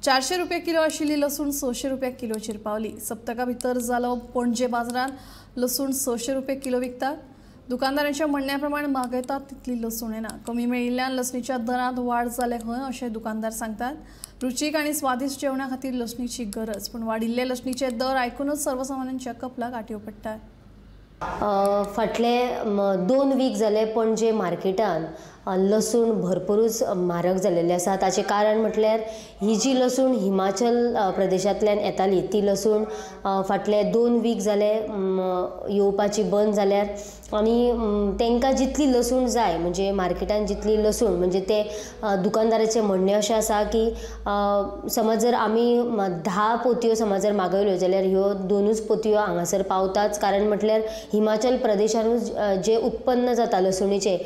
400 रुपये किलो आशिल्ली लसूण 600 रुपये किलोचेर पावली। सप्तका भितर जालो पणजे बाजारात लसूण 600 रुपये किलो विकतात। दुकानदारांच्या म्हणण्याप्रमाणे मागयतात तितली लसूण येना। कमी मेळिल्ल्यान लसणीच्या दरांत वाड जाले खंय अशें दुकानदार सांगतात। रुचीक आनी स्वादिश्ट जेवणा खातीर लसणीची गरज, पण वाडिल्ले लसणीचे दर आयकूनच सर्वसामान्यांच्या कपलाक आटयो पडटात। फाटले 2 वीक जाले पणजे मार्केटान लसूण भरपूरच म्हारग जाल्लेली आसा। ताचे कारण म्हटल्यार ही जी लसूण हिमाचल प्रदेशांतल्यान येताली ती लसूण फाटले 2 वीक जाले येवपाची बंद जाल्यार आनी तांकां जितली लसूण जाय म्हणजे मार्केटान जितली लसूण म्हणजे ते दुकानदाराचें म्हणणें अशें आसा की समज जर आमी 10 पोतयो समज जर मागयल्यो जाल्यार ह्यो 2च पोतयो हांगासर पावताच। कारण म्हटल्यार हिमाचल प्रदेशानूच जे उत्पन्न जाता लसणीचे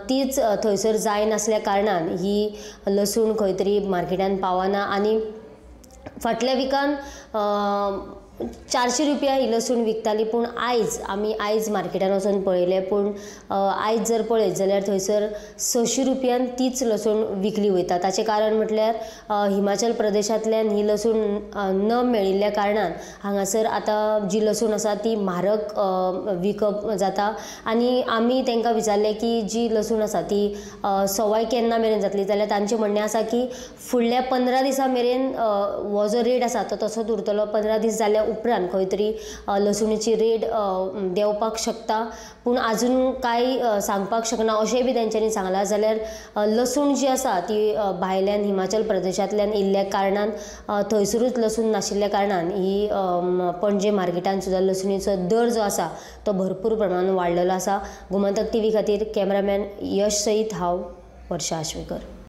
तीच थंयसर जाय नासल्या कारणान ही लसूण खंय तरी मार्केटान पावना। आनी फाटल्या विकान 400 रुपया ही लसूण विकताली, पूण आयज मार्केटान वचून पळयलें पूण आयज जर पळयत जाल्यार थंयसर 600 रुपयान तीच लसूण विकली वयता। ताचें कारण म्हटल्यार हिमाचल प्रदेशांतल्यान ही लसूण न मेळिल्ल्या कारणान हांगासर आतां जी लसूण आसा ती म्हारग विकप जाता। आनी आमी तांकां विचारलें की जी लसूण आसा ती सवाय केन्ना मेरेन जातली, जाल्यार तांचें म्हणणें आसा की फुडल्या 15 दिसां मेरेन हो जो रेट आसा तो तसोच उरतलो। 15 दीस जाल्या उपरांत खंय तरी लसणीची रेट देंवपाक शकता, पूण आजून कांय सांगपाक शकना अशेंय बी तेंच्यांनी सांगलां। जाल्यार लसूण जी आसा ती भायल्यान हिमाचल प्रदेशांतल्यान येयल्ल्या कारणान थंयसरूच लसूण नाशिल्ल्या कारणान ही पणजे मार्केटान सुद्दां लसणीचो दर जो आसा तो भरपूर प्रमाणान वाडलेलो आसा। गोमंतक TV खातीर कॅमेरामॅन यश सईत, हांव वर्षा आश्वेकर।